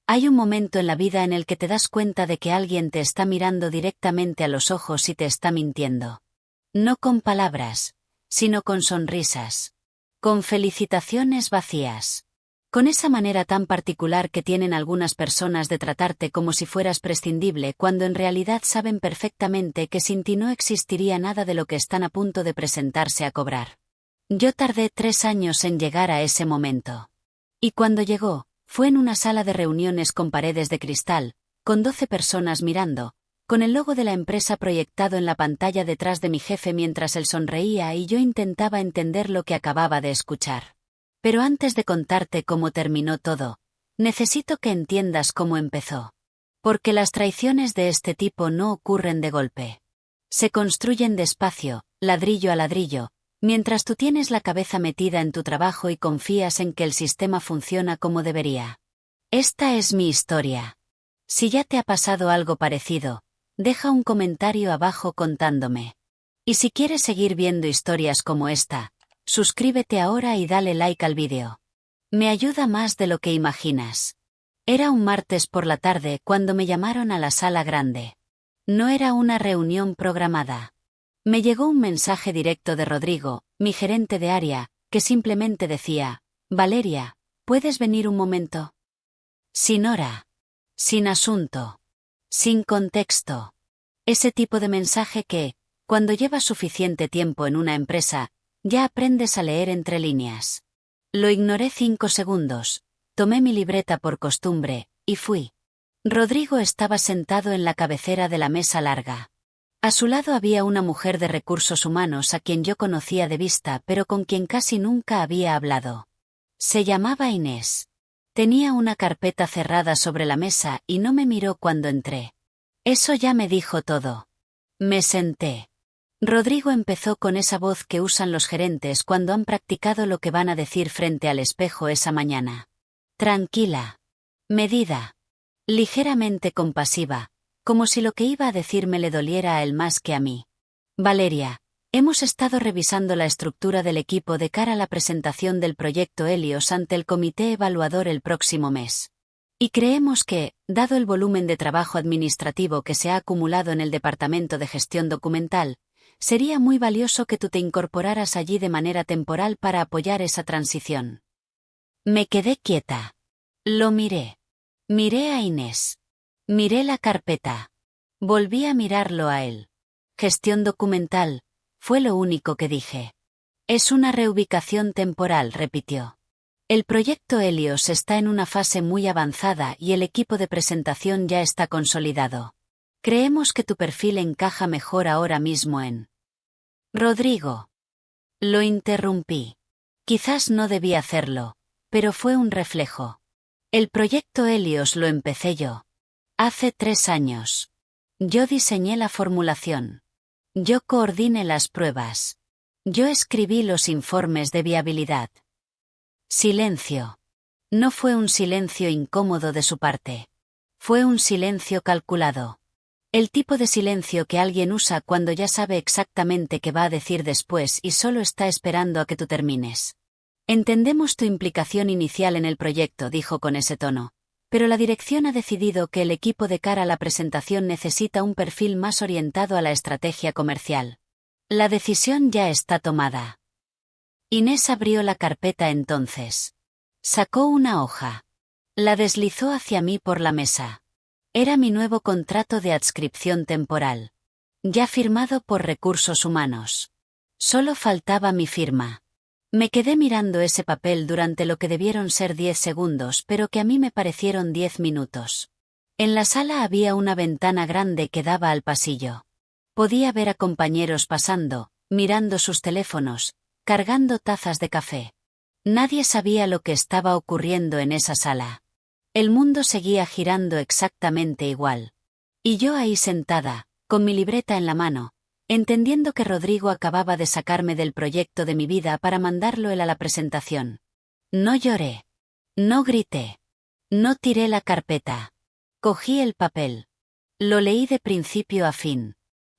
Hay un momento en la vida en el que te das cuenta de que alguien te está mirando directamente a los ojos y te está mintiendo. No con palabras, sino con sonrisas. Con felicitaciones vacías. Con esa manera tan particular que tienen algunas personas de tratarte como si fueras prescindible cuando en realidad saben perfectamente que sin ti no existiría nada de lo que están a punto de presentarse a cobrar. Yo tardé 3 años en llegar a ese momento. Y cuando llegó, fue en una sala de reuniones con paredes de cristal, con 12 personas mirando, con el logo de la empresa proyectado en la pantalla detrás de mi jefe mientras él sonreía y yo intentaba entender lo que acababa de escuchar. Pero antes de contarte cómo terminó todo, necesito que entiendas cómo empezó. Porque las traiciones de este tipo no ocurren de golpe. Se construyen despacio, ladrillo a ladrillo, mientras tú tienes la cabeza metida en tu trabajo y confías en que el sistema funciona como debería. Esta es mi historia. Si ya te ha pasado algo parecido, deja un comentario abajo contándome. Y si quieres seguir viendo historias como esta, suscríbete ahora y dale like al vídeo. Me ayuda más de lo que imaginas. Era un martes por la tarde cuando me llamaron a la sala grande. No era una reunión programada. Me llegó un mensaje directo de Rodrigo, mi gerente de área, que simplemente decía: Valeria, ¿puedes venir un momento? Sin hora. Sin asunto. Sin contexto. Ese tipo de mensaje que, cuando llevas suficiente tiempo en una empresa, ya aprendes a leer entre líneas. Lo ignoré 5 segundos, tomé mi libreta por costumbre, y fui. Rodrigo estaba sentado en la cabecera de la mesa larga. A su lado había una mujer de recursos humanos a quien yo conocía de vista pero con quien casi nunca había hablado. Se llamaba Inés. Tenía una carpeta cerrada sobre la mesa y no me miró cuando entré. Eso ya me dijo todo. Me senté. Rodrigo empezó con esa voz que usan los gerentes cuando han practicado lo que van a decir frente al espejo esa mañana. Tranquila. Medida. Ligeramente compasiva, como si lo que iba a decirme le doliera a él más que a mí. Valeria, hemos estado revisando la estructura del equipo de cara a la presentación del proyecto Helios ante el comité evaluador el próximo mes. Y creemos que, dado el volumen de trabajo administrativo que se ha acumulado en el Departamento de Gestión Documental, sería muy valioso que tú te incorporaras allí de manera temporal para apoyar esa transición. Me quedé quieta. Lo miré. Miré a Inés. Miré la carpeta. Volví a mirarlo a él. Gestión documental, fue lo único que dije. Es una reubicación temporal, repitió. El proyecto Helios está en una fase muy avanzada y el equipo de presentación ya está consolidado. Creemos que tu perfil encaja mejor ahora mismo en... Rodrigo. Lo interrumpí. Quizás no debí hacerlo, pero fue un reflejo. El proyecto Helios lo empecé yo. Hace 3 años. Yo diseñé la formulación. Yo coordiné las pruebas. Yo escribí los informes de viabilidad. Silencio. No fue un silencio incómodo de su parte. Fue un silencio calculado. El tipo de silencio que alguien usa cuando ya sabe exactamente qué va a decir después y solo está esperando a que tú termines. Entendemos tu implicación inicial en el proyecto, dijo con ese tono, pero la dirección ha decidido que el equipo de cara a la presentación necesita un perfil más orientado a la estrategia comercial. La decisión ya está tomada. Inés abrió la carpeta entonces. Sacó una hoja. La deslizó hacia mí por la mesa. Era mi nuevo contrato de adscripción temporal. Ya firmado por Recursos Humanos. Solo faltaba mi firma. Me quedé mirando ese papel durante lo que debieron ser 10 segundos, pero que a mí me parecieron 10 minutos. En la sala había una ventana grande que daba al pasillo. Podía ver a compañeros pasando, mirando sus teléfonos, cargando tazas de café. Nadie sabía lo que estaba ocurriendo en esa sala. El mundo seguía girando exactamente igual. Y yo ahí sentada, con mi libreta en la mano, entendiendo que Rodrigo acababa de sacarme del proyecto de mi vida para mandarlo él a la presentación. No lloré. No grité. No tiré la carpeta. Cogí el papel. Lo leí de principio a fin.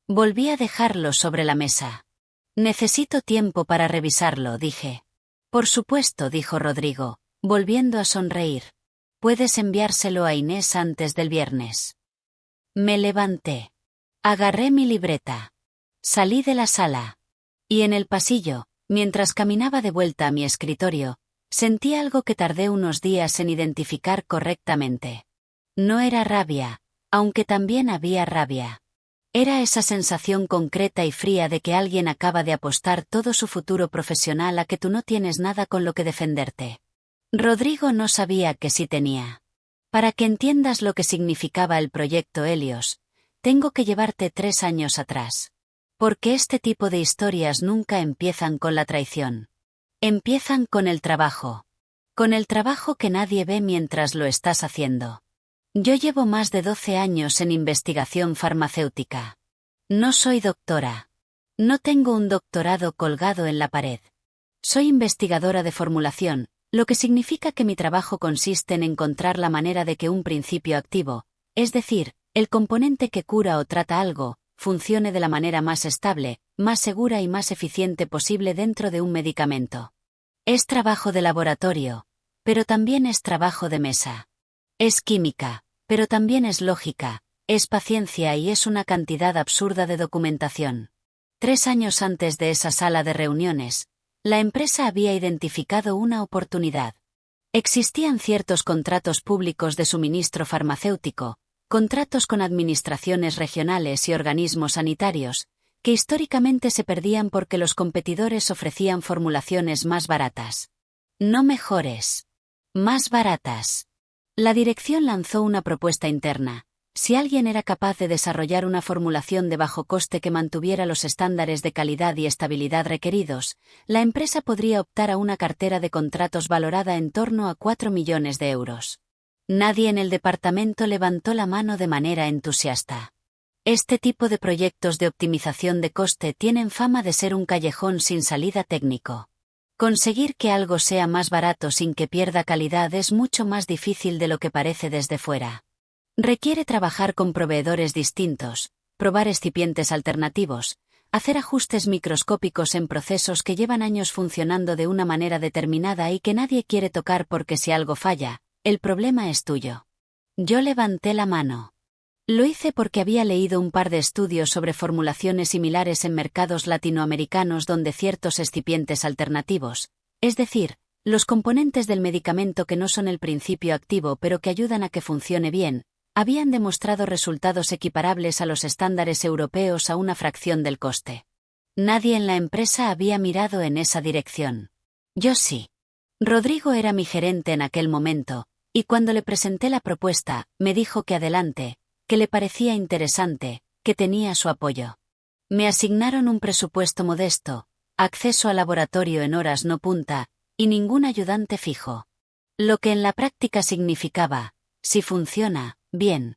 Volví a dejarlo sobre la mesa. Necesito tiempo para revisarlo, dije. Por supuesto, dijo Rodrigo, volviendo a sonreír. Puedes enviárselo a Inés antes del viernes. Me levanté. Agarré mi libreta. Salí de la sala. Y en el pasillo, mientras caminaba de vuelta a mi escritorio, sentí algo que tardé unos días en identificar correctamente. No era rabia, aunque también había rabia. Era esa sensación concreta y fría de que alguien acaba de apostar todo su futuro profesional a que tú no tienes nada con lo que defenderte. Rodrigo no sabía que sí tenía. Para que entiendas lo que significaba el proyecto Helios, tengo que llevarte 3 años atrás. Porque este tipo de historias nunca empiezan con la traición. Empiezan con el trabajo. Con el trabajo que nadie ve mientras lo estás haciendo. Yo llevo más de 12 años en investigación farmacéutica. No soy doctora. No tengo un doctorado colgado en la pared. Soy investigadora de formulación, lo que significa que mi trabajo consiste en encontrar la manera de que un principio activo, es decir, el componente que cura o trata algo, funcione de la manera más estable, más segura y más eficiente posible dentro de un medicamento. Es trabajo de laboratorio, pero también es trabajo de mesa. Es química, pero también es lógica, es paciencia y es una cantidad absurda de documentación. 3 años antes de esa sala de reuniones, la empresa había identificado una oportunidad. Existían ciertos contratos públicos de suministro farmacéutico, contratos con administraciones regionales y organismos sanitarios, que históricamente se perdían porque los competidores ofrecían formulaciones más baratas. No mejores. Más baratas. La dirección lanzó una propuesta interna. Si alguien era capaz de desarrollar una formulación de bajo coste que mantuviera los estándares de calidad y estabilidad requeridos, la empresa podría optar a una cartera de contratos valorada en torno a 4 millones de euros. Nadie en el departamento levantó la mano de manera entusiasta. Este tipo de proyectos de optimización de coste tienen fama de ser un callejón sin salida técnico. Conseguir que algo sea más barato sin que pierda calidad es mucho más difícil de lo que parece desde fuera. Requiere trabajar con proveedores distintos, probar excipientes alternativos, hacer ajustes microscópicos en procesos que llevan años funcionando de una manera determinada y que nadie quiere tocar porque si algo falla, el problema es tuyo. Yo levanté la mano. Lo hice porque había leído un par de estudios sobre formulaciones similares en mercados latinoamericanos donde ciertos excipientes alternativos, es decir, los componentes del medicamento que no son el principio activo pero que ayudan a que funcione bien, habían demostrado resultados equiparables a los estándares europeos a una fracción del coste. Nadie en la empresa había mirado en esa dirección. Yo sí. Rodrigo era mi gerente en aquel momento, y cuando le presenté la propuesta, me dijo que adelante, que le parecía interesante, que tenía su apoyo. Me asignaron un presupuesto modesto, acceso al laboratorio en horas no punta, y ningún ayudante fijo. Lo que en la práctica significaba, si funciona, bien.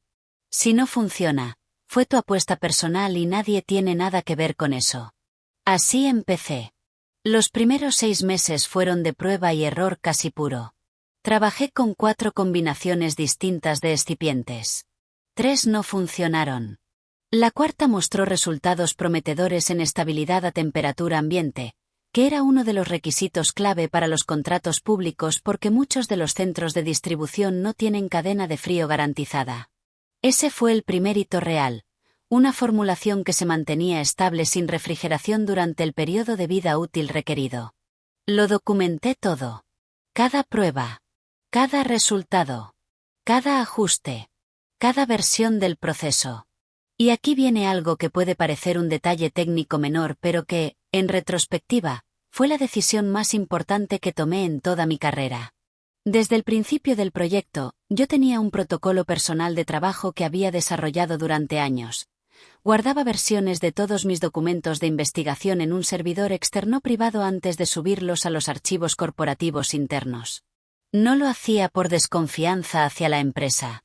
Si no funciona, fue tu apuesta personal y nadie tiene nada que ver con eso. Así empecé. Los primeros 6 meses fueron de prueba y error casi puro. Trabajé con 4 combinaciones distintas de excipientes. 3 no funcionaron. La cuarta mostró resultados prometedores en estabilidad a temperatura ambiente, que era uno de los requisitos clave para los contratos públicos porque muchos de los centros de distribución no tienen cadena de frío garantizada. Ese fue el primer hito real, una formulación que se mantenía estable sin refrigeración durante el periodo de vida útil requerido. Lo documenté todo. Cada prueba. Cada resultado. Cada ajuste. Cada versión del proceso. Y aquí viene algo que puede parecer un detalle técnico menor pero que, en retrospectiva, fue la decisión más importante que tomé en toda mi carrera. Desde el principio del proyecto, yo tenía un protocolo personal de trabajo que había desarrollado durante años. Guardaba versiones de todos mis documentos de investigación en un servidor externo privado antes de subirlos a los archivos corporativos internos. No lo hacía por desconfianza hacia la empresa.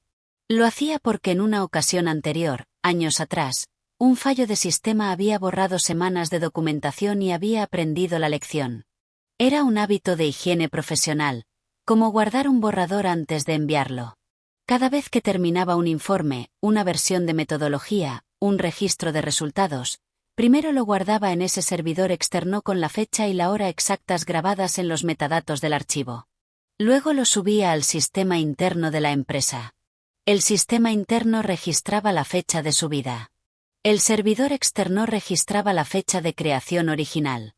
Lo hacía porque en una ocasión anterior, años atrás, un fallo de sistema había borrado semanas de documentación y había aprendido la lección. Era un hábito de higiene profesional, como guardar un borrador antes de enviarlo. Cada vez que terminaba un informe, una versión de metodología, un registro de resultados, primero lo guardaba en ese servidor externo con la fecha y la hora exactas grabadas en los metadatos del archivo. Luego lo subía al sistema interno de la empresa. El sistema interno registraba la fecha de subida. El servidor externo registraba la fecha de creación original.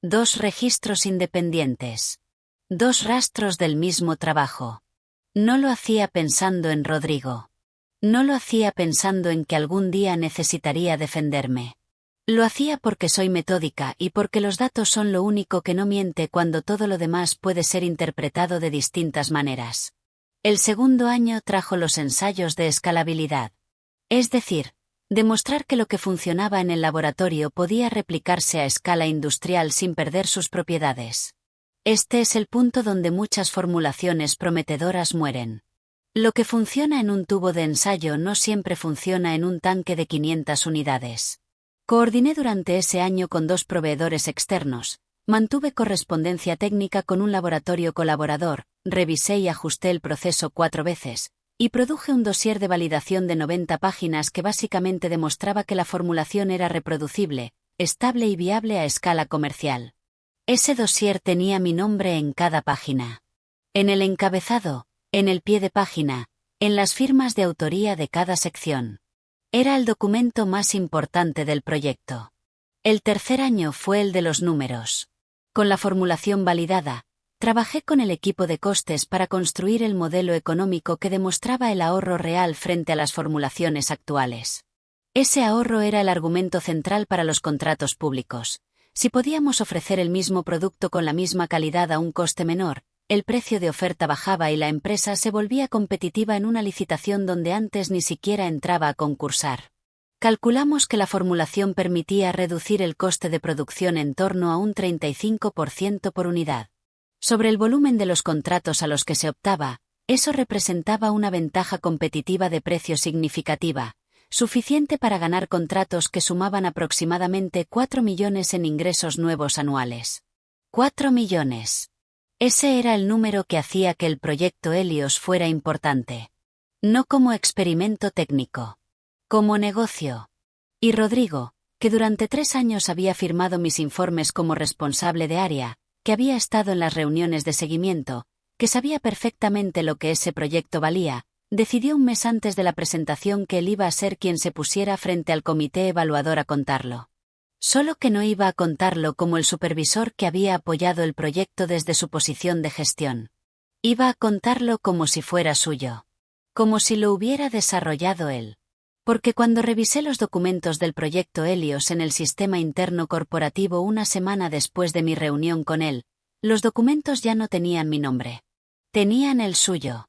2 registros independientes. 2 rastros del mismo trabajo. No lo hacía pensando en Rodrigo. No lo hacía pensando en que algún día necesitaría defenderme. Lo hacía porque soy metódica y porque los datos son lo único que no miente cuando todo lo demás puede ser interpretado de distintas maneras. El segundo año trajo los ensayos de escalabilidad. Es decir, demostrar que lo que funcionaba en el laboratorio podía replicarse a escala industrial sin perder sus propiedades. Este es el punto donde muchas formulaciones prometedoras mueren. Lo que funciona en un tubo de ensayo no siempre funciona en un tanque de 500 unidades. Coordiné durante ese año con 2 proveedores externos, mantuve correspondencia técnica con un laboratorio colaborador, revisé y ajusté el proceso 4 veces, y produje un dossier de validación de 90 páginas que básicamente demostraba que la formulación era reproducible, estable y viable a escala comercial. Ese dossier tenía mi nombre en cada página. En el encabezado, en el pie de página, en las firmas de autoría de cada sección. Era el documento más importante del proyecto. El tercer año fue el de los números. Con la formulación validada, trabajé con el equipo de costes para construir el modelo económico que demostraba el ahorro real frente a las formulaciones actuales. Ese ahorro era el argumento central para los contratos públicos. Si podíamos ofrecer el mismo producto con la misma calidad a un coste menor, el precio de oferta bajaba y la empresa se volvía competitiva en una licitación donde antes ni siquiera entraba a concursar. Calculamos que la formulación permitía reducir el coste de producción en torno a un 35% por unidad. Sobre el volumen de los contratos a los que se optaba, eso representaba una ventaja competitiva de precio significativa, suficiente para ganar contratos que sumaban aproximadamente 4 millones en ingresos nuevos anuales. 4 millones. Ese era el número que hacía que el proyecto Helios fuera importante. No como experimento técnico. Como negocio. Y Rodrigo, que durante 3 años había firmado mis informes como responsable de área, que había estado en las reuniones de seguimiento, que sabía perfectamente lo que ese proyecto valía, decidió un mes antes de la presentación que él iba a ser quien se pusiera frente al comité evaluador a contarlo. Solo que no iba a contarlo como el supervisor que había apoyado el proyecto desde su posición de gestión. Iba a contarlo como si fuera suyo. Como si lo hubiera desarrollado él. Porque cuando revisé los documentos del proyecto Helios en el sistema interno corporativo una semana después de mi reunión con él, los documentos ya no tenían mi nombre. Tenían el suyo.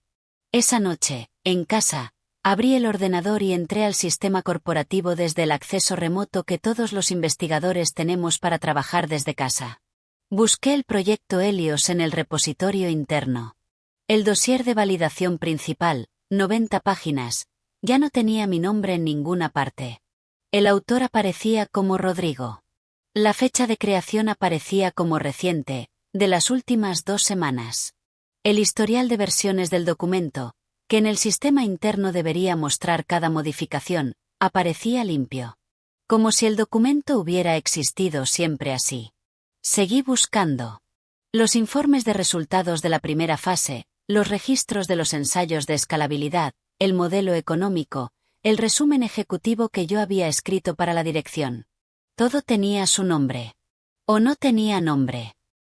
Esa noche, en casa, abrí el ordenador y entré al sistema corporativo desde el acceso remoto que todos los investigadores tenemos para trabajar desde casa. Busqué el proyecto Helios en el repositorio interno. El dossier de validación principal, 90 páginas, ya no tenía mi nombre en ninguna parte. El autor aparecía como Rodrigo. La fecha de creación aparecía como reciente, de las últimas 2 semanas. El historial de versiones del documento, que en el sistema interno debería mostrar cada modificación, aparecía limpio. Como si el documento hubiera existido siempre así. Seguí buscando. Los informes de resultados de la primera fase, los registros de los ensayos de escalabilidad, el modelo económico, el resumen ejecutivo que yo había escrito para la dirección. Todo tenía su nombre. O no tenía nombre.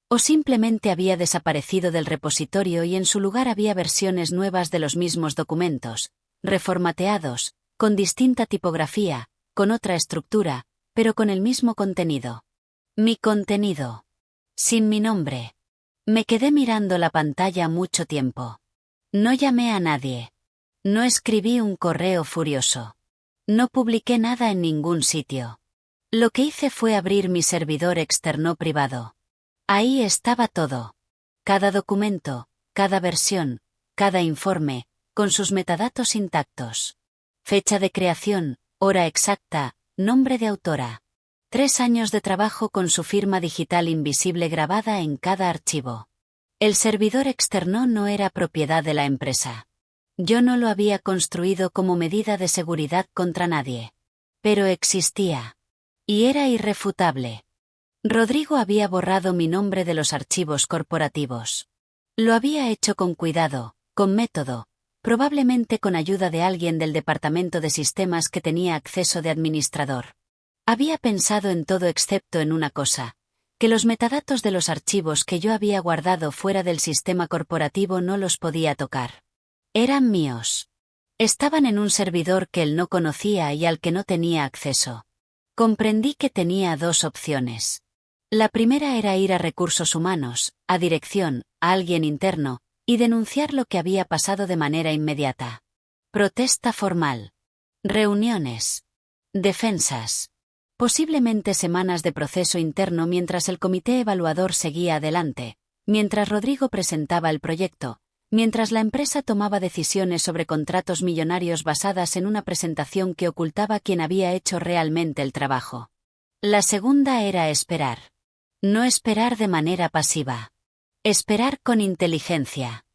O simplemente había desaparecido del repositorio y en su lugar había versiones nuevas de los mismos documentos, reformateados, con distinta tipografía, con otra estructura, pero con el mismo contenido. Mi contenido. Sin mi nombre. Me quedé mirando la pantalla mucho tiempo. No llamé a nadie. No escribí un correo furioso. No publiqué nada en ningún sitio. Lo que hice fue abrir mi servidor externo privado. Ahí estaba todo. Cada documento, cada versión, cada informe, con sus metadatos intactos. Fecha de creación, hora exacta, nombre de autora. 3 años de trabajo con su firma digital invisible grabada en cada archivo. El servidor externo no era propiedad de la empresa. Yo no lo había construido como medida de seguridad contra nadie. Pero existía. Y era irrefutable. Rodrigo había borrado mi nombre de los archivos corporativos. Lo había hecho con cuidado, con método, probablemente con ayuda de alguien del departamento de sistemas que tenía acceso de administrador. Había pensado en todo excepto en una cosa, que los metadatos de los archivos que yo había guardado fuera del sistema corporativo no los podía tocar. Eran míos. Estaban en un servidor que él no conocía y al que no tenía acceso. Comprendí que tenía dos opciones. La primera era ir a recursos humanos, a dirección, a alguien interno, y denunciar lo que había pasado de manera inmediata. Protesta formal. Reuniones. Defensas. Posiblemente semanas de proceso interno mientras el comité evaluador seguía adelante, mientras Rodrigo presentaba el proyecto, mientras la empresa tomaba decisiones sobre contratos millonarios basadas en una presentación que ocultaba quién había hecho realmente el trabajo. La segunda era esperar. No esperar de manera pasiva. Esperar con inteligencia.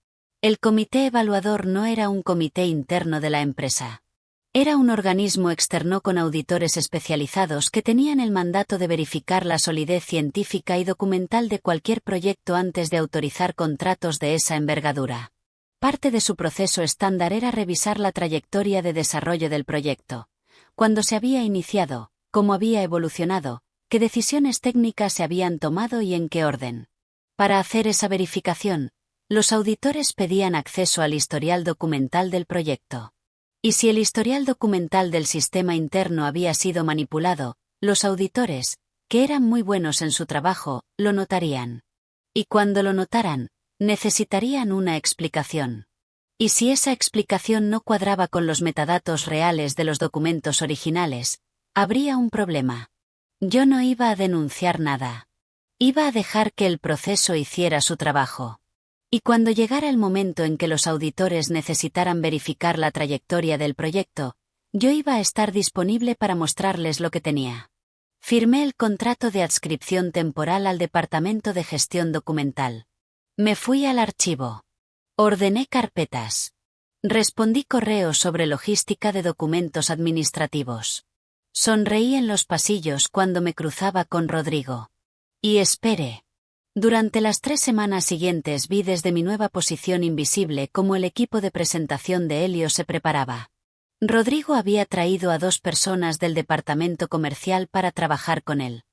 El comité evaluador no era un comité interno de la empresa. Era un organismo externo con auditores especializados que tenían el mandato de verificar la solidez científica y documental de cualquier proyecto antes de autorizar contratos de esa envergadura. Parte de su proceso estándar era revisar la trayectoria de desarrollo del proyecto. Cuándo se había iniciado, cómo había evolucionado, qué decisiones técnicas se habían tomado y en qué orden. Para hacer esa verificación, los auditores pedían acceso al historial documental del proyecto. Y si el historial documental del sistema interno había sido manipulado, los auditores, que eran muy buenos en su trabajo, lo notarían. Y cuando lo notaran, necesitarían una explicación. Y si esa explicación no cuadraba con los metadatos reales de los documentos originales, habría un problema. Yo no iba a denunciar nada. Iba a dejar que el proceso hiciera su trabajo. Y cuando llegara el momento en que los auditores necesitaran verificar la trayectoria del proyecto, yo iba a estar disponible para mostrarles lo que tenía. Firmé el contrato de adscripción temporal al Departamento de Gestión Documental. Me fui al archivo. Ordené carpetas. Respondí correos sobre logística de documentos administrativos. Sonreí en los pasillos cuando me cruzaba con Rodrigo. Y esperé. Durante las 3 semanas siguientes vi desde mi nueva posición invisible cómo el equipo de presentación de Helio se preparaba. Rodrigo había traído a 2 personas del departamento comercial para trabajar con él.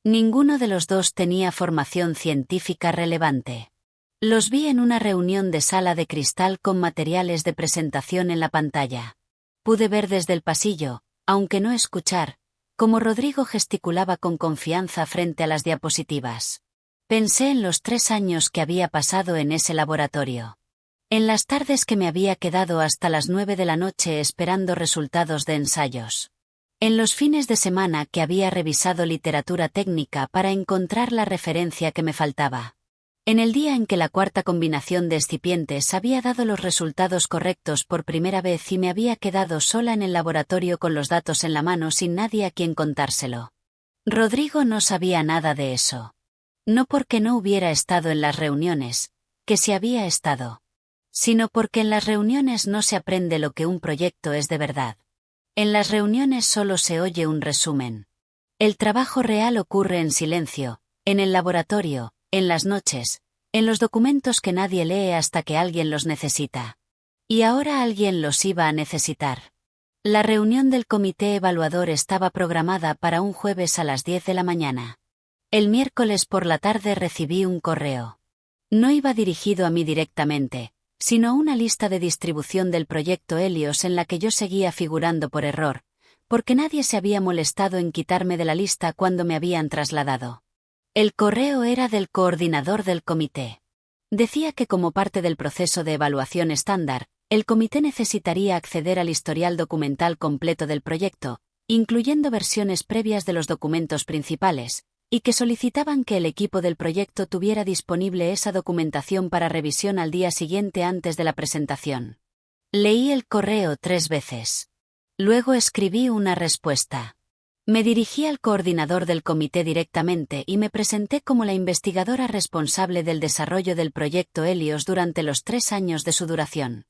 Ninguno de los 2 tenía formación científica relevante. Los vi en una reunión de sala de cristal con materiales de presentación en la pantalla. Pude ver desde el pasillo, aunque no escuchar, cómo Rodrigo gesticulaba con confianza frente a las diapositivas. Pensé en los 3 años que había pasado en ese laboratorio. En las tardes que me había quedado hasta las 9 de la noche esperando resultados de ensayos. En los fines de semana que había revisado literatura técnica para encontrar la referencia que me faltaba. En el día en que la cuarta combinación de excipientes había dado los resultados correctos por primera vez y me había quedado sola en el laboratorio con los datos en la mano sin nadie a quien contárselo. Rodrigo no sabía nada de eso. No porque no hubiera estado en las reuniones, que se había estado, sino porque en las reuniones no se aprende lo que un proyecto es de verdad. En las reuniones solo se oye un resumen. El trabajo real ocurre en silencio, en el laboratorio, en las noches, en los documentos que nadie lee hasta que alguien los necesita. Y ahora alguien los iba a necesitar. La reunión del comité evaluador estaba programada para un jueves a las 10 de la mañana. El miércoles por la tarde recibí un correo. No iba dirigido a mí directamente, sino a una lista de distribución del proyecto Helios en la que yo seguía figurando por error, porque nadie se había molestado en quitarme de la lista cuando me habían trasladado. El correo era del coordinador del comité. Decía que como parte del proceso de evaluación estándar, el comité necesitaría acceder al historial documental completo del proyecto, incluyendo versiones previas de los documentos principales, y que solicitaban que el equipo del proyecto tuviera disponible esa documentación para revisión al día siguiente antes de la presentación. Leí el correo 3 veces. Luego escribí una respuesta. Me dirigí al coordinador del comité directamente y me presenté como la investigadora responsable del desarrollo del proyecto Helios durante los 3 años de su duración.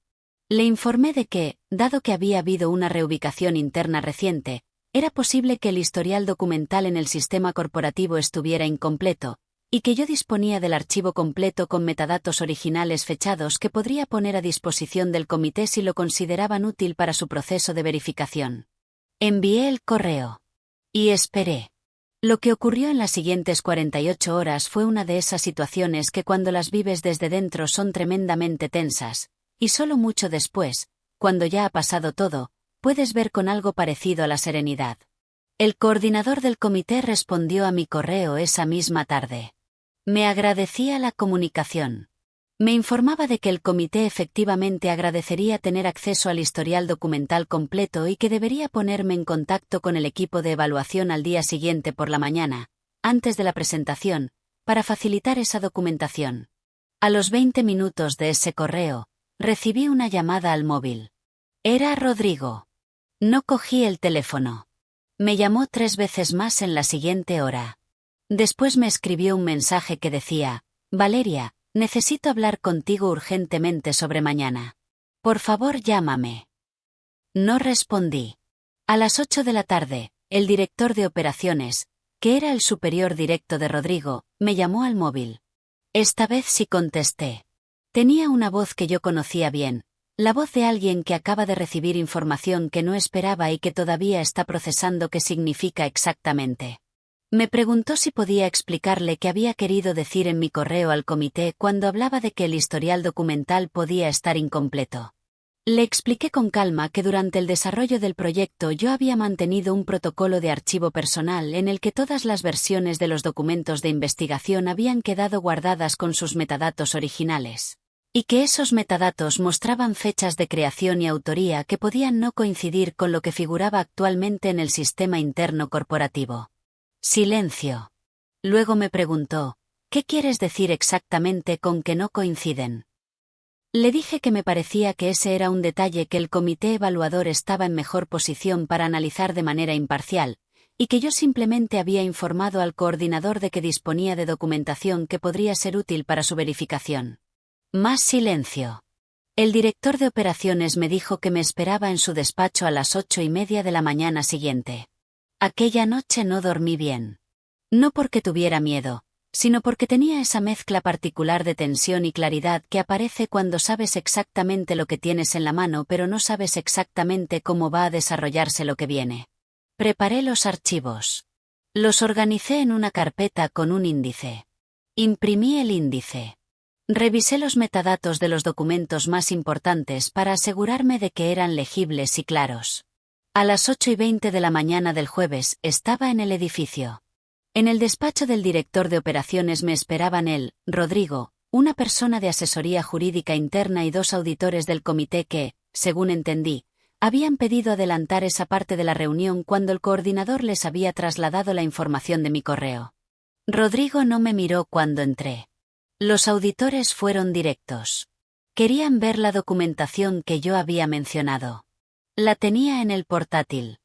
Le informé de que, dado que había habido una reubicación interna reciente, era posible que el historial documental en el sistema corporativo estuviera incompleto, y que yo disponía del archivo completo con metadatos originales fechados que podría poner a disposición del comité si lo consideraban útil para su proceso de verificación. Envié el correo. Y esperé. Lo que ocurrió en las siguientes 48 horas fue una de esas situaciones que cuando las vives desde dentro son tremendamente tensas, y solo mucho después, cuando ya ha pasado todo, puedes ver con algo parecido a la serenidad. El coordinador del comité respondió a mi correo esa misma tarde. Me agradecía la comunicación. Me informaba de que el comité efectivamente agradecería tener acceso al historial documental completo y que debería ponerme en contacto con el equipo de evaluación al día siguiente por la mañana, antes de la presentación, para facilitar esa documentación. A los 20 minutos de ese correo, recibí una llamada al móvil. Era Rodrigo. No cogí el teléfono. Me llamó 3 veces más en la siguiente hora. Después me escribió un mensaje que decía: Valeria, necesito hablar contigo urgentemente sobre mañana. Por favor, llámame. No respondí. A las 8 de la tarde, el director de operaciones, que era el superior directo de Rodrigo, me llamó al móvil. Esta vez sí contesté. Tenía una voz que yo conocía bien, la voz de alguien que acaba de recibir información que no esperaba y que todavía está procesando qué significa exactamente. Me preguntó si podía explicarle qué había querido decir en mi correo al comité cuando hablaba de que el historial documental podía estar incompleto. Le expliqué con calma que durante el desarrollo del proyecto yo había mantenido un protocolo de archivo personal en el que todas las versiones de los documentos de investigación habían quedado guardadas con sus metadatos originales, y que esos metadatos mostraban fechas de creación y autoría que podían no coincidir con lo que figuraba actualmente en el sistema interno corporativo. Silencio. Luego me preguntó: ¿qué quieres decir exactamente con que no coinciden? Le dije que me parecía que ese era un detalle que el comité evaluador estaba en mejor posición para analizar de manera imparcial, y que yo simplemente había informado al coordinador de que disponía de documentación que podría ser útil para su verificación. Más silencio. El director de operaciones me dijo que me esperaba en su despacho a las 8:30 de la mañana siguiente. Aquella noche no dormí bien. No porque tuviera miedo, sino porque tenía esa mezcla particular de tensión y claridad que aparece cuando sabes exactamente lo que tienes en la mano pero no sabes exactamente cómo va a desarrollarse lo que viene. Preparé los archivos. Los organicé en una carpeta con un índice. Imprimí el índice. Revisé los metadatos de los documentos más importantes para asegurarme de que eran legibles y claros. A las 8:20 de la mañana del jueves estaba en el edificio. En el despacho del director de operaciones me esperaban él, Rodrigo, una persona de asesoría jurídica interna y 2 auditores del comité que, según entendí, habían pedido adelantar esa parte de la reunión cuando el coordinador les había trasladado la información de mi correo. Rodrigo no me miró cuando entré. Los auditores fueron directos. Querían ver la documentación que yo había mencionado. La tenía en el portátil.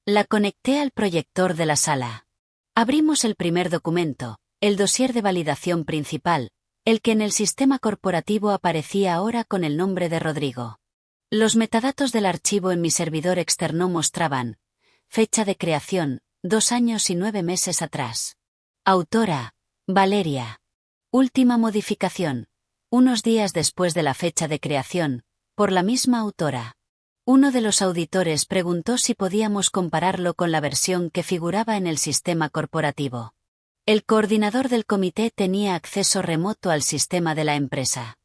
La conecté al proyector de la sala. Abrimos el primer documento, el dossier de validación principal, el que en el sistema corporativo aparecía ahora con el nombre de Rodrigo. Los metadatos del archivo en mi servidor externo mostraban: fecha de creación, 2 años y 9 meses atrás. Autora: Valeria. Última modificación: unos días después de la fecha de creación, por la misma autora. Uno de los auditores preguntó si podíamos compararlo con la versión que figuraba en el sistema corporativo. El coordinador del comité tenía acceso remoto al sistema de la empresa.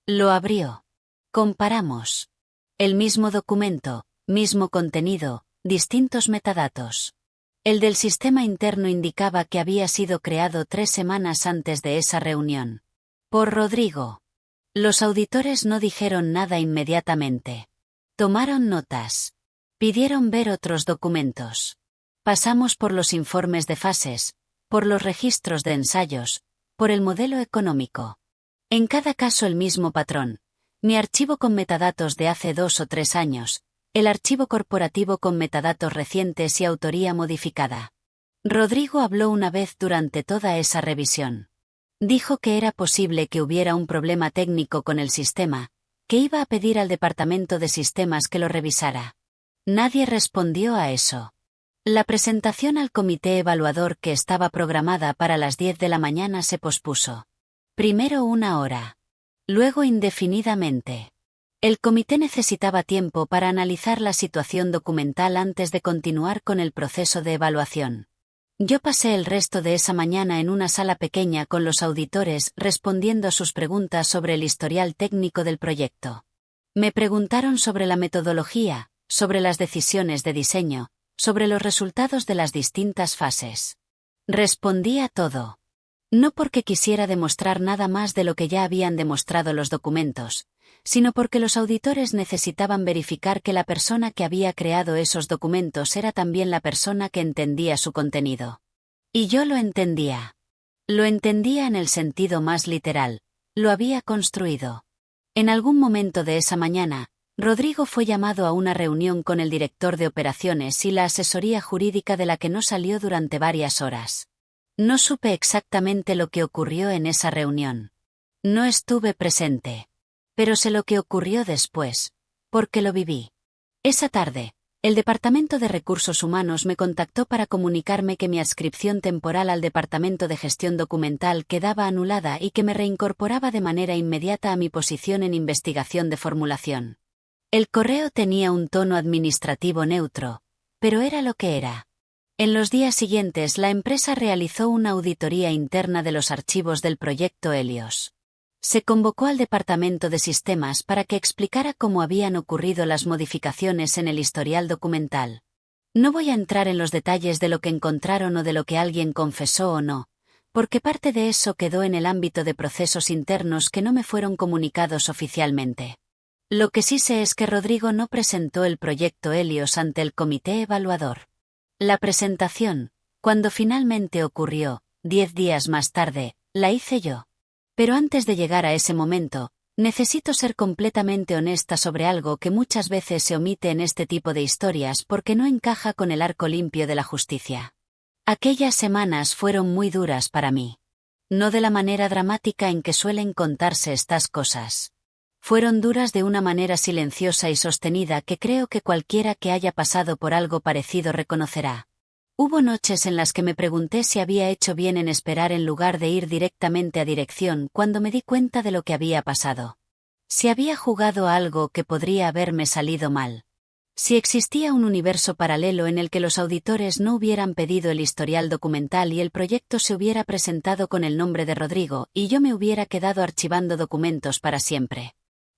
Lo abrió. Comparamos. El mismo documento, mismo contenido, distintos metadatos. El del sistema interno indicaba que había sido creado 3 semanas antes de esa reunión. Por Rodrigo. Los auditores no dijeron nada inmediatamente. Tomaron notas. Pidieron ver otros documentos. Pasamos por los informes de fases, por los registros de ensayos, por el modelo económico. En cada caso el mismo patrón. Mi archivo con metadatos de hace 2 o 3 años, el archivo corporativo con metadatos recientes y autoría modificada. Rodrigo habló una vez durante toda esa revisión. Dijo que era posible que hubiera un problema técnico con el sistema, que iba a pedir al departamento de sistemas que lo revisara. Nadie respondió a eso. La presentación al comité evaluador que estaba programada para las 10 de la mañana se pospuso. Primero 1 hora. Luego indefinidamente. El comité necesitaba tiempo para analizar la situación documental antes de continuar con el proceso de evaluación. Yo pasé el resto de esa mañana en una sala pequeña con los auditores respondiendo a sus preguntas sobre el historial técnico del proyecto. Me preguntaron sobre la metodología, sobre las decisiones de diseño, sobre los resultados de las distintas fases. Respondí a todo. No porque quisiera demostrar nada más de lo que ya habían demostrado los documentos, sino porque los auditores necesitaban verificar que la persona que había creado esos documentos era también la persona que entendía su contenido. Y yo lo entendía. Lo entendía en el sentido más literal, lo había construido. En algún momento de esa mañana, Rodrigo fue llamado a una reunión con el director de operaciones y la asesoría jurídica de la que no salió durante varias horas. No supe exactamente lo que ocurrió en esa reunión. No estuve presente. Pero sé lo que ocurrió después, porque lo viví. Esa tarde, el Departamento de Recursos Humanos me contactó para comunicarme que mi adscripción temporal al Departamento de Gestión Documental quedaba anulada y que me reincorporaba de manera inmediata a mi posición en investigación de formulación. El correo tenía un tono administrativo neutro, pero era lo que era. En los días siguientes la empresa realizó una auditoría interna de los archivos del proyecto Helios. Se convocó al Departamento de Sistemas para que explicara cómo habían ocurrido las modificaciones en el historial documental. No voy a entrar en los detalles de lo que encontraron o de lo que alguien confesó o no, porque parte de eso quedó en el ámbito de procesos internos que no me fueron comunicados oficialmente. Lo que sí sé es que Rodrigo no presentó el proyecto Helios ante el comité evaluador. La presentación, cuando finalmente ocurrió, 10 días más tarde, la hice yo. Pero antes de llegar a ese momento, necesito ser completamente honesta sobre algo que muchas veces se omite en este tipo de historias porque no encaja con el arco limpio de la justicia. Aquellas semanas fueron muy duras para mí. No de la manera dramática en que suelen contarse estas cosas. Fueron duras de una manera silenciosa y sostenida que creo que cualquiera que haya pasado por algo parecido reconocerá. Hubo noches en las que me pregunté si había hecho bien en esperar en lugar de ir directamente a dirección cuando me di cuenta de lo que había pasado. Si había jugado a algo que podría haberme salido mal. Si existía un universo paralelo en el que los auditores no hubieran pedido el historial documental y el proyecto se hubiera presentado con el nombre de Rodrigo y yo me hubiera quedado archivando documentos para siempre.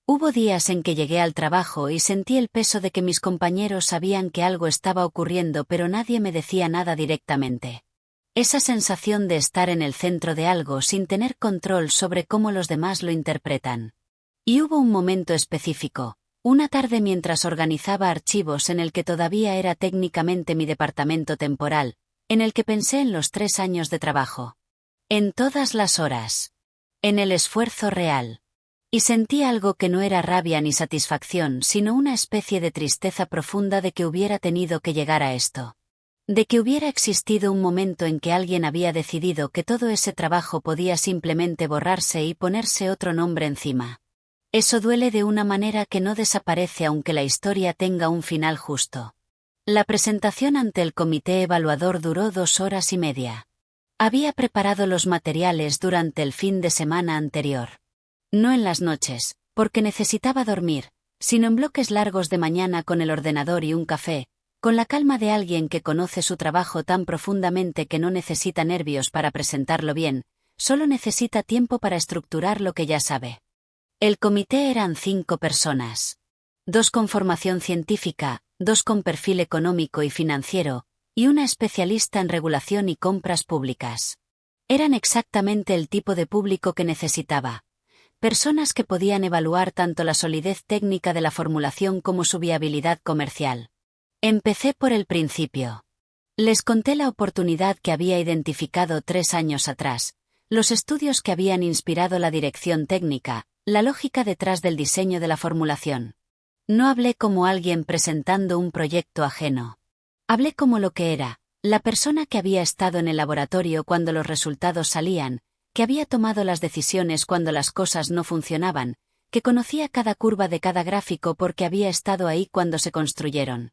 Hubo días en que llegué al trabajo y sentí el peso de que mis compañeros sabían que algo estaba ocurriendo pero nadie me decía nada directamente. Esa sensación de estar en el centro de algo sin tener control sobre cómo los demás lo interpretan. Y hubo un momento específico, una tarde mientras organizaba archivos en el que todavía era técnicamente mi departamento temporal, en el que pensé en los 3 años de trabajo. En todas las horas. En el esfuerzo real. Y sentí algo que no era rabia ni satisfacción, sino una especie de tristeza profunda de que hubiera tenido que llegar a esto. De que hubiera existido un momento en que alguien había decidido que todo ese trabajo podía simplemente borrarse y ponerse otro nombre encima. Eso duele de una manera que no desaparece aunque la historia tenga un final justo. La presentación ante el comité evaluador duró 2 horas y media. Había preparado los materiales durante el fin de semana anterior. No en las noches, porque necesitaba dormir, sino en bloques largos de mañana con el ordenador y un café, con la calma de alguien que conoce su trabajo tan profundamente que no necesita nervios para presentarlo bien, solo necesita tiempo para estructurar lo que ya sabe. El comité eran 5 personas. 2 con formación científica, 2 con perfil económico y financiero, y una especialista en regulación y compras públicas. Eran exactamente el tipo de público que necesitaba. Personas que podían evaluar tanto la solidez técnica de la formulación como su viabilidad comercial. Empecé por el principio. Les conté la oportunidad que había identificado 3 años atrás, los estudios que habían inspirado la dirección técnica, la lógica detrás del diseño de la formulación. No hablé como alguien presentando un proyecto ajeno. Hablé como lo que era, la persona que había estado en el laboratorio cuando los resultados salían, que había tomado las decisiones cuando las cosas no funcionaban, que conocía cada curva de cada gráfico porque había estado ahí cuando se construyeron.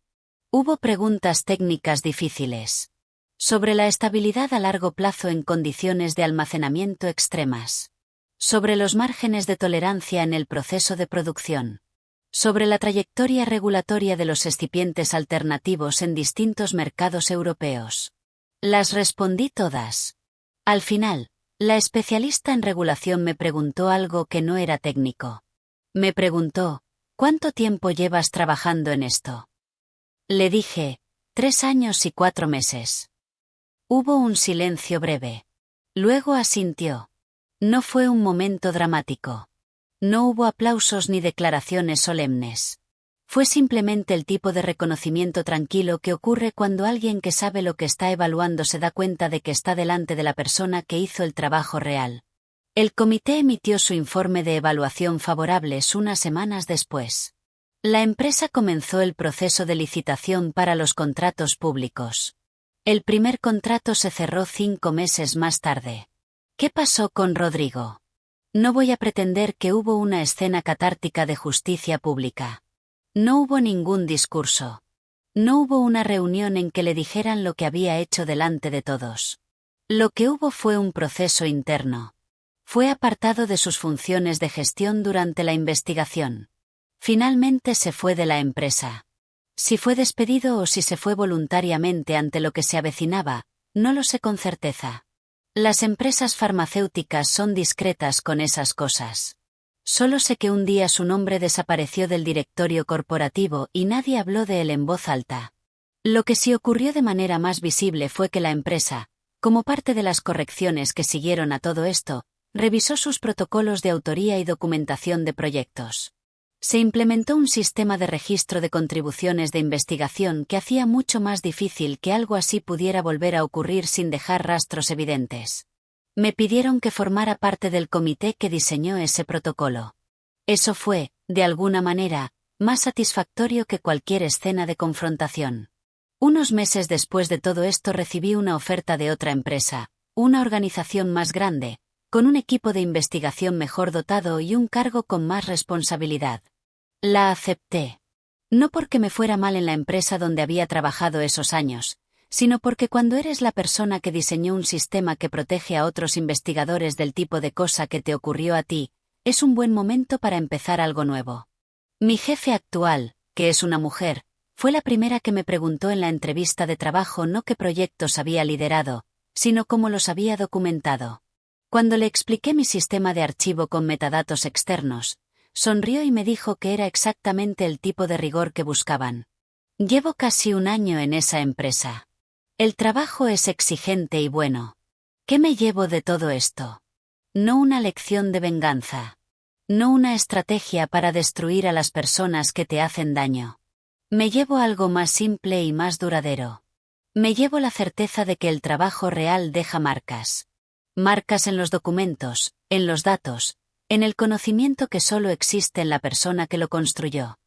Hubo preguntas técnicas difíciles. Sobre la estabilidad a largo plazo en condiciones de almacenamiento extremas. Sobre los márgenes de tolerancia en el proceso de producción. Sobre la trayectoria regulatoria de los excipientes alternativos en distintos mercados europeos. Las respondí todas. Al final, la especialista en regulación me preguntó algo que no era técnico. Me preguntó, ¿cuánto tiempo llevas trabajando en esto? Le dije, 3 años y 4 meses. Hubo un silencio breve. Luego asintió. No fue un momento dramático. No hubo aplausos ni declaraciones solemnes. Fue simplemente el tipo de reconocimiento tranquilo que ocurre cuando alguien que sabe lo que está evaluando se da cuenta de que está delante de la persona que hizo el trabajo real. El comité emitió su informe de evaluación favorables unas semanas después. La empresa comenzó el proceso de licitación para los contratos públicos. El primer contrato se cerró 5 meses más tarde. ¿Qué pasó con Rodrigo? No voy a pretender que hubo una escena catártica de justicia pública. No hubo ningún discurso. No hubo una reunión en que le dijeran lo que había hecho delante de todos. Lo que hubo fue un proceso interno. Fue apartado de sus funciones de gestión durante la investigación. Finalmente se fue de la empresa. Si fue despedido o si se fue voluntariamente ante lo que se avecinaba, no lo sé con certeza. Las empresas farmacéuticas son discretas con esas cosas. Solo sé que un día su nombre desapareció del directorio corporativo y nadie habló de él en voz alta. Lo que sí ocurrió de manera más visible fue que la empresa, como parte de las correcciones que siguieron a todo esto, revisó sus protocolos de autoría y documentación de proyectos. Se implementó un sistema de registro de contribuciones de investigación que hacía mucho más difícil que algo así pudiera volver a ocurrir sin dejar rastros evidentes. Me pidieron que formara parte del comité que diseñó ese protocolo. Eso fue, de alguna manera, más satisfactorio que cualquier escena de confrontación. Unos meses después de todo esto recibí una oferta de otra empresa, una organización más grande, con un equipo de investigación mejor dotado y un cargo con más responsabilidad. La acepté. No porque me fuera mal en la empresa donde había trabajado esos años, sino porque cuando eres la persona que diseñó un sistema que protege a otros investigadores del tipo de cosa que te ocurrió a ti, es un buen momento para empezar algo nuevo. Mi jefe actual, que es una mujer, fue la primera que me preguntó en la entrevista de trabajo no qué proyectos había liderado, sino cómo los había documentado. Cuando le expliqué mi sistema de archivo con metadatos externos, sonrió y me dijo que era exactamente el tipo de rigor que buscaban. Llevo casi 1 año en esa empresa. El trabajo es exigente y bueno. ¿Qué me llevo de todo esto? No una lección de venganza. No una estrategia para destruir a las personas que te hacen daño. Me llevo algo más simple y más duradero. Me llevo la certeza de que el trabajo real deja marcas. Marcas en los documentos, en los datos, en el conocimiento que solo existe en la persona que lo construyó.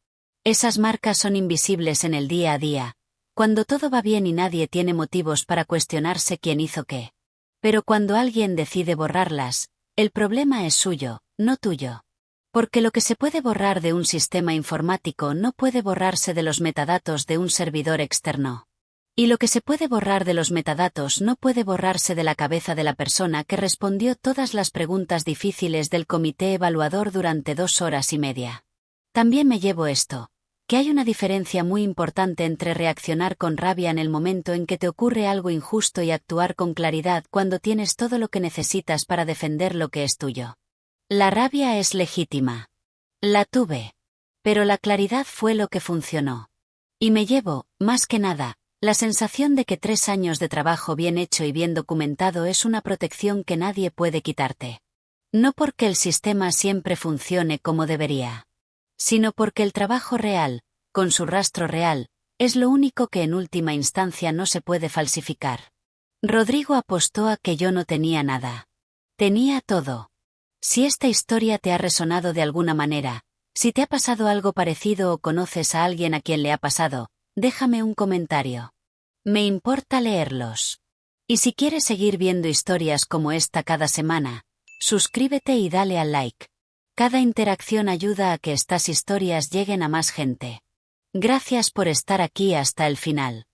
Esas marcas son invisibles en el día a día, cuando todo va bien y nadie tiene motivos para cuestionarse quién hizo qué. Pero cuando alguien decide borrarlas, el problema es suyo, no tuyo. Porque lo que se puede borrar de un sistema informático no puede borrarse de los metadatos de un servidor externo. Y lo que se puede borrar de los metadatos no puede borrarse de la cabeza de la persona que respondió todas las preguntas difíciles del comité evaluador durante 2 horas y media. También me llevo esto, que hay una diferencia muy importante entre reaccionar con rabia en el momento en que te ocurre algo injusto y actuar con claridad cuando tienes todo lo que necesitas para defender lo que es tuyo. La rabia es legítima. La tuve. Pero la claridad fue lo que funcionó. Y me llevo, más que nada, la sensación de que 3 años de trabajo bien hecho y bien documentado es una protección que nadie puede quitarte. No porque el sistema siempre funcione como debería, sino porque el trabajo real, con su rastro real, es lo único que en última instancia no se puede falsificar. Rodrigo apostó a que yo no tenía nada. Tenía todo. Si esta historia te ha resonado de alguna manera, si te ha pasado algo parecido o conoces a alguien a quien le ha pasado, déjame un comentario. Me importa leerlos. Y si quieres seguir viendo historias como esta cada semana, suscríbete y dale al like. Cada interacción ayuda a que estas historias lleguen a más gente. Gracias por estar aquí hasta el final.